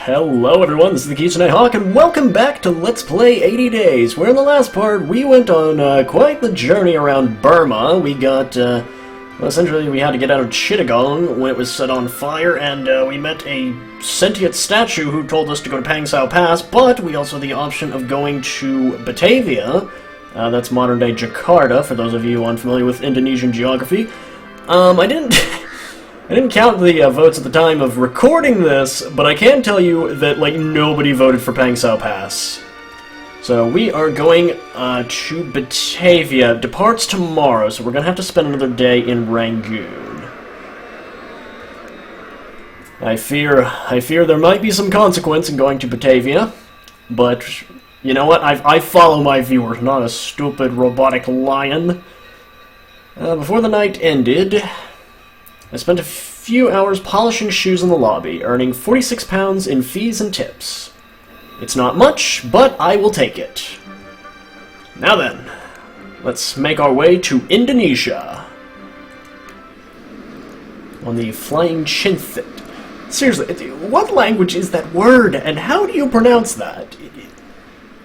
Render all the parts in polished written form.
Hello everyone, this is the CHINTHE Hawk, and welcome back to Let's Play 80 Days, where in the last part we went on quite the journey around Burma. We got, well, essentially we had to get out of Chittagong when it was set on fire, and we met a sentient statue who told us to go to Pang Sao Pass, but we also had the option of going to Batavia. That's modern-day Jakarta, for those of you unfamiliar with Indonesian geography. I didn't count the votes at the time of recording this, but I can tell you that, like, nobody voted for Pang Sao Pass. So we are going to Batavia. Departs tomorrow, so we're going to have to spend another day in Rangoon. I fear there might be some consequence in going to Batavia, but you know what? I follow my viewers, not a stupid robotic lion. Before the night ended, I spent a few hours polishing shoes in the lobby, earning £46 in fees and tips. It's not much, but I will take it. Now then, let's make our way to Indonesia. On the flying CHINTHE. Seriously, what language is that word, and how do you pronounce that?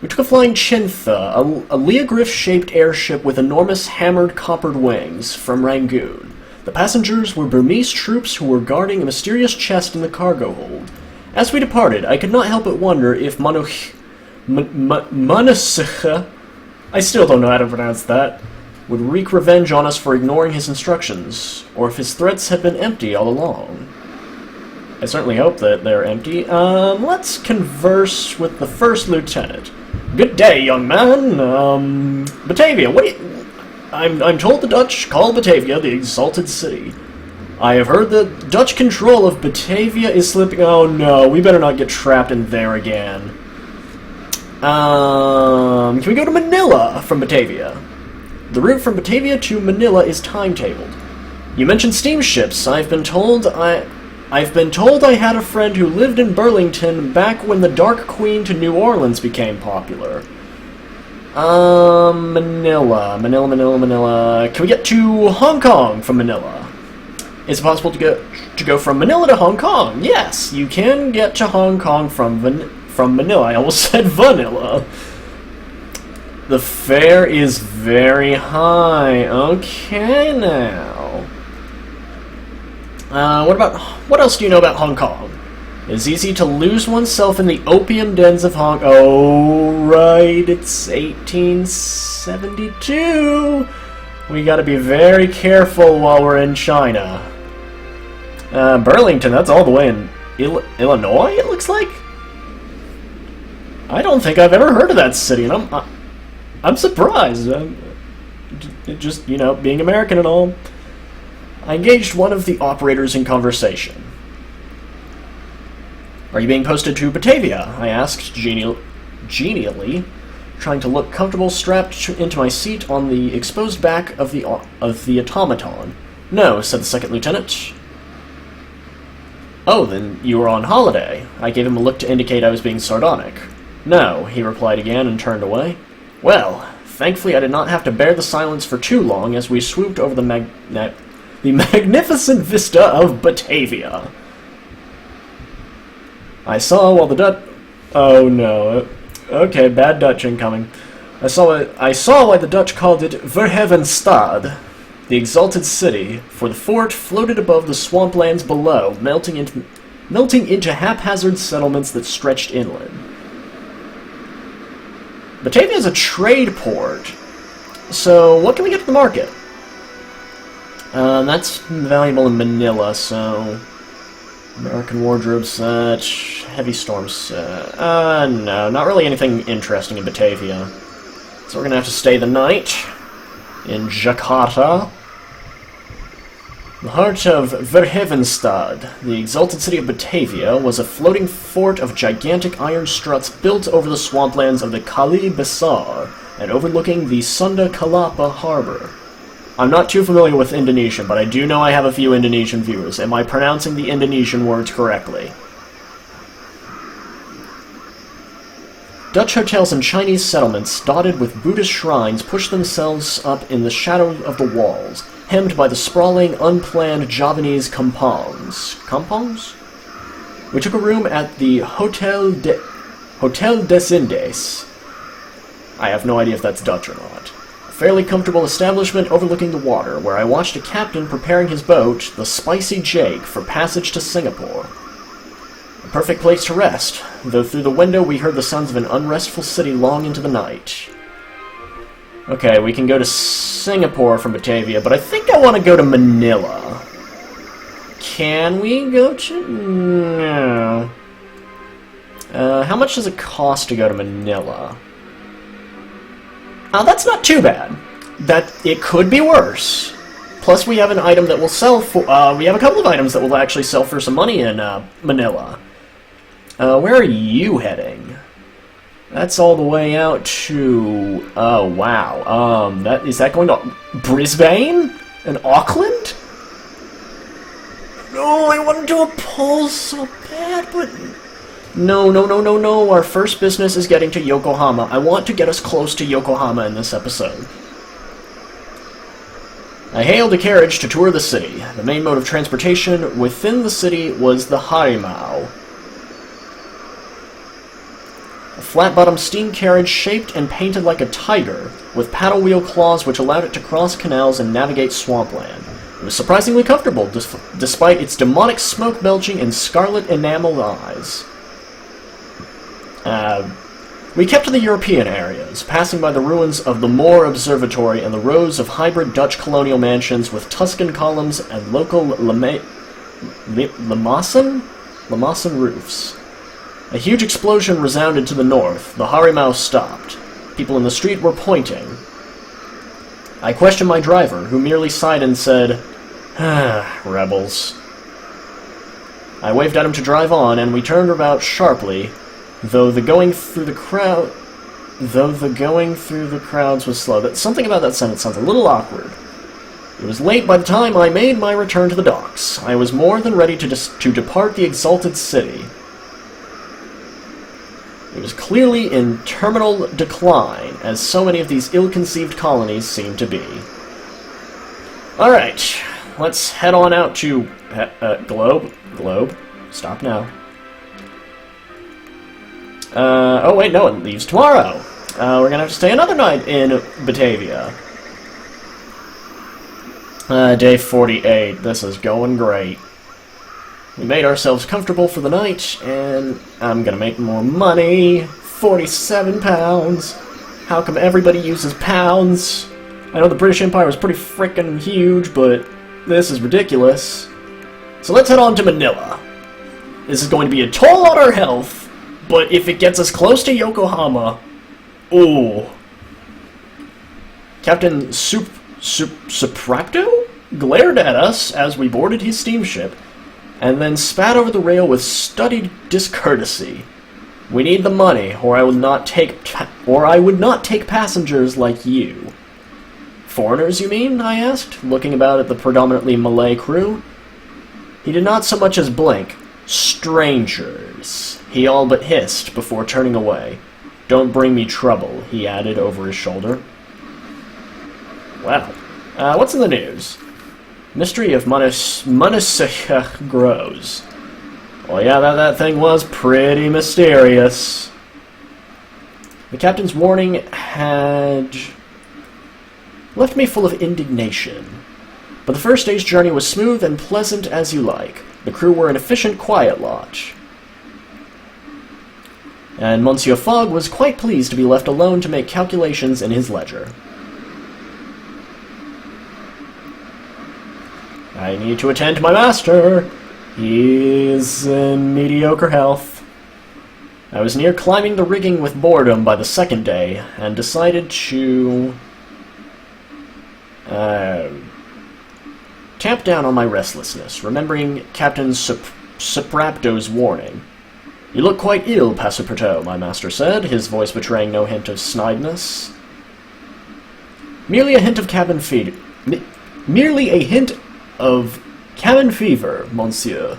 We took a flying CHINTHE, a leogriff-shaped airship with enormous hammered coppered wings, from Rangoon. The passengers were Burmese troops who were guarding a mysterious chest in the cargo hold. As we departed, I could not help but wonder if Manusukha, I still don't know how to pronounce that, would wreak revenge on us for ignoring his instructions, or if his threats had been empty all along. I certainly hope that they're empty. Let's converse with the first lieutenant. Good day, young man. Batavia, I'm told the Dutch call Batavia the Exalted City. I have heard that Dutch control of Batavia is slipping. Oh no, we better not get trapped in there again. Can we go to Manila from Batavia? The route from Batavia to Manila is timetabled. You mentioned steamships. I've been told I had a friend who lived in Burlington back when the Dark Queen to New Orleans became popular. Manila. Can we get to Hong Kong from Manila? Is it possible to go from Manila to Hong Kong? Yes, you can get to Hong Kong from Manila. I almost said vanilla. The fare is very high. Okay, now. What else do you know about Hong Kong? It's easy to lose oneself in the opium dens of Hong Kong. Oh, right, it's 1872. We gotta be very careful while we're in China. Burlington, that's all the way in Illinois, it looks like? I don't think I've ever heard of that city, and I'm surprised. Just, you know, being American and all. I engaged one of the operators in conversation. Are you being posted to Batavia? I asked genially, trying to look comfortable, strapped into my seat on the exposed back of the automaton. No, said the second lieutenant. Oh, then you were on holiday. I gave him a look to indicate I was being sardonic. No, he replied again and turned away. Well, thankfully I did not have to bear the silence for too long as we swooped over the magnificent vista of Batavia. I saw while the Dutch... Oh no. Okay, bad Dutch incoming. I saw why the Dutch called it Verhevenstad, the Exalted City, for the fort floated above the swamplands below, melting into haphazard settlements that stretched inland. Batavia is a trade port, so what can we get to the market? That's valuable in Manila, so... American wardrobe set, heavy storm set. No, not really anything interesting in Batavia. So we're gonna have to stay the night in Jakarta. The heart of Verhevenstad, the exalted city of Batavia, was a floating fort of gigantic iron struts built over the swamplands of the Kali Besar and overlooking the Sunda Kelapa harbor. I'm not too familiar with Indonesian, but I do know I have a few Indonesian viewers. Am I pronouncing the Indonesian words correctly? Dutch hotels and Chinese settlements, dotted with Buddhist shrines, push themselves up in the shadow of the walls, hemmed by the sprawling, unplanned Javanese kampongs. Kampongs? We took a room at the Hotel des Indes. I have no idea if that's Dutch or not. A fairly comfortable establishment overlooking the water, where I watched a captain preparing his boat, the Spicy Jake, for passage to Singapore. A perfect place to rest, though through the window we heard the sounds of an unrestful city long into the night. Okay, we can go to Singapore from Batavia, but I think I want to go to Manila. Can we go to... No. How much does it cost to go to Manila? That's not too bad. It could be worse. Plus, we have an item that will sell for... we have a couple of items that will actually sell for some money in Manila. Where are you heading? That's all the way out to... Oh, wow. Is that going to Brisbane? And Auckland? No, I want to do a poll so bad, but... No. Our first business is getting to Yokohama. I want to get us close to Yokohama in this episode. I hailed a carriage to tour the city. The main mode of transportation within the city was the Harimau. A flat-bottomed steam carriage shaped and painted like a tiger, with paddle wheel claws which allowed it to cross canals and navigate swampland. It was surprisingly comfortable, despite its demonic smoke belching and scarlet enameled eyes. We kept to the European areas, passing by the ruins of the Moore Observatory and the rows of hybrid Dutch colonial mansions with Tuscan columns and local Lamasan roofs. A huge explosion resounded to the north. The Harimau stopped. People in the street were pointing. I questioned my driver, who merely sighed and said, "Ah, rebels." I waved at him to drive on, and we turned about sharply, though the going through the crowds was slow. Something about that sentence sounds a little awkward. It was late by the time I made my return to the docks. I was more than ready to depart the exalted city. It was clearly in terminal decline, as so many of these ill-conceived colonies seem to be. Alright, let's head on out to... Globe. Stop now. Oh wait, no, it leaves tomorrow. We're gonna have to stay another night in Batavia. Day 48. This is going great. We made ourselves comfortable for the night, and I'm gonna make more money. 47 pounds. How come everybody uses pounds? I know the British Empire was pretty frickin' huge, but this is ridiculous. So let's head on to Manila. This is going to be a toll on our health, but if it gets us close to Yokohama... Ooh. Captain Suprapto glared at us as we boarded his steamship, and then spat over the rail with studied discourtesy. We need the money, or I would not take passengers like you. Foreigners, you mean? I asked, looking about at the predominantly Malay crew. He did not so much as blink. Strangers, he all but hissed before turning away. Don't bring me trouble, he added over his shoulder. Well, what's in the news? Mystery of Manasika grows. Well, yeah, that thing was pretty mysterious. The captain's warning had left me full of indignation. But the first day's journey was smooth and pleasant as you like. The crew were an efficient, quiet lot. And Monsieur Fogg was quite pleased to be left alone to make calculations in his ledger. I need to attend to my master. He is in mediocre health. I was near climbing the rigging with boredom by the second day, and decided to... tamp down on my restlessness, remembering Captain Suprapto's warning. You look quite ill, Passepartout, my master said, his voice betraying no hint of snideness. Merely a hint of cabin fever. Merely a hint of cabin fever, monsieur.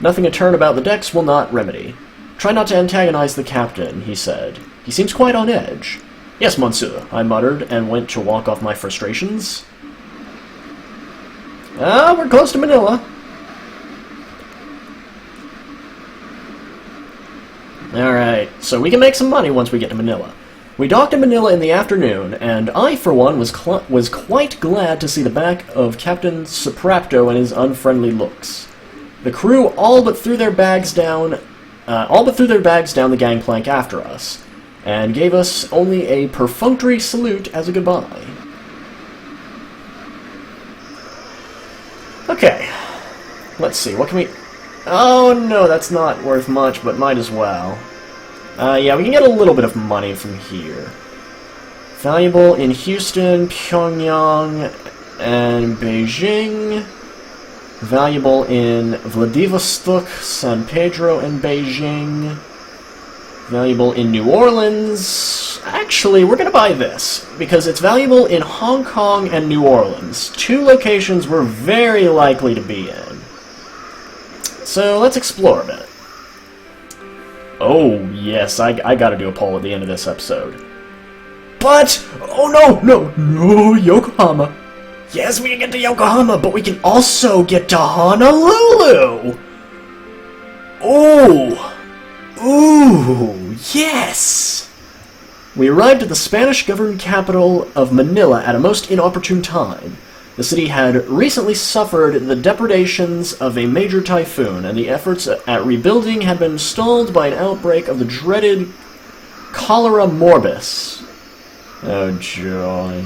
Nothing a turn about the decks will not remedy. Try not to antagonize the captain, he said. He seems quite on edge. Yes, monsieur, I muttered, and went to walk off my frustrations. We're close to Manila. Alright, so we can make some money once we get to Manila. We docked in Manila in the afternoon, and I, for one, was quite glad to see the back of Captain Soprapto and his unfriendly looks. The crew all but threw their bags down the gangplank after us, and gave us only a perfunctory salute as a goodbye. Okay, let's see, what can we... Oh no, that's not worth much, but might as well. Yeah, we can get a little bit of money from here. Valuable in Houston, Pyongyang, and Beijing. Valuable in Vladivostok, San Pedro, and Beijing. Valuable in New Orleans. Actually, we're gonna buy this, because it's valuable in Hong Kong and New Orleans. Two locations we're very likely to be in. So, let's explore a bit. Oh, yes, I gotta do a poll at the end of this episode. But, oh no, Yokohama. Yes, we can get to Yokohama, but we can also get to Honolulu! Ooh, yes! We arrived at the Spanish-governed capital of Manila at a most inopportune time. The city had recently suffered the depredations of a major typhoon, and the efforts at rebuilding had been stalled by an outbreak of the dreaded cholera morbus. Oh, joy.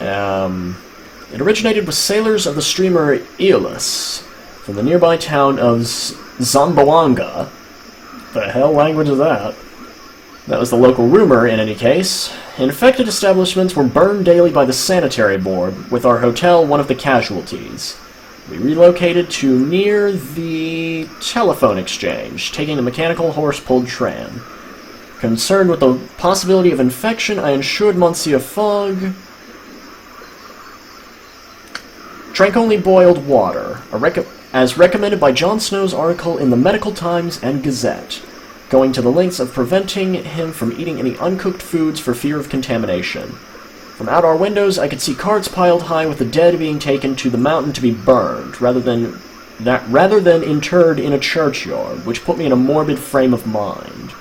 It originated with sailors of the steamer Aeolus from the nearby town of Zamboanga. The hell language is that? That was the local rumor, in any case. Infected establishments were burned daily by the sanitary board, with our hotel one of the casualties. We relocated to near the telephone exchange, taking the mechanical horse-pulled tram. Concerned with the possibility of infection, I ensured Monsieur Fogg drank only boiled water, as recommended by Jon Snow's article in the Medical Times and Gazette, going to the lengths of preventing him from eating any uncooked foods for fear of contamination. From out our windows, I could see carts piled high with the dead being taken to the mountain to be burned, rather than interred in a churchyard, which put me in a morbid frame of mind.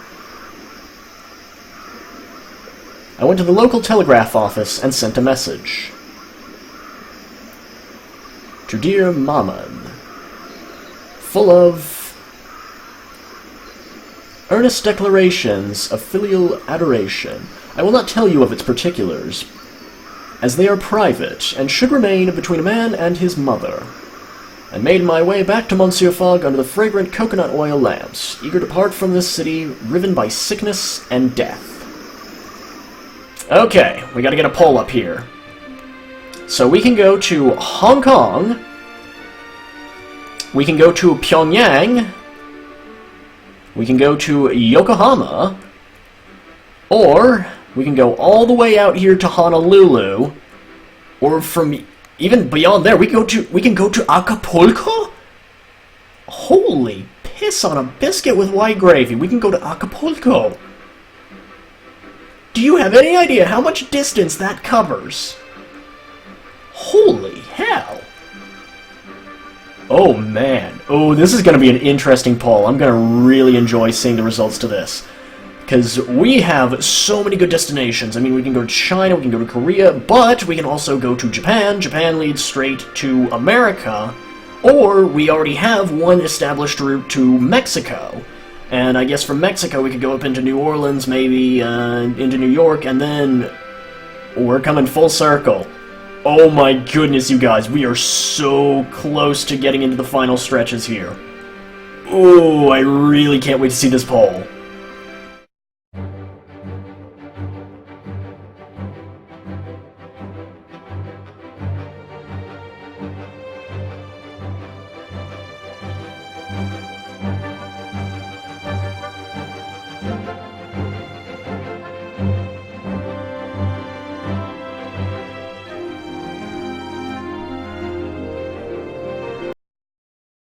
I went to the local telegraph office and sent a message. To dear Maman, full of earnest declarations of filial adoration. I will not tell you of its particulars, as they are private, and should remain between a man and his mother. I made my way back to Monsieur Fogg under the fragrant coconut oil lamps, eager to part from this city, riven by sickness and death. Okay, we gotta get a poll up here. So we can go to Hong Kong, we can go to Pyongyang, we can go to Yokohama, or we can go all the way out here to Honolulu, or from even beyond there, we can go to Acapulco? Holy piss on a biscuit with white gravy, we can go to Acapulco. Do you have any idea how much distance that covers? Holy hell! Oh man, oh, this is going to be an interesting poll. I'm going to really enjoy seeing the results to this. Because we have so many good destinations. I mean, we can go to China, we can go to Korea, but we can also go to Japan. Japan leads straight to America. Or we already have one established route to Mexico. And I guess from Mexico we could go up into New Orleans, maybe into New York, and then we're coming full circle. Oh my goodness, you guys, we are so close to getting into the final stretches here. Oh, I really can't wait to see this poll.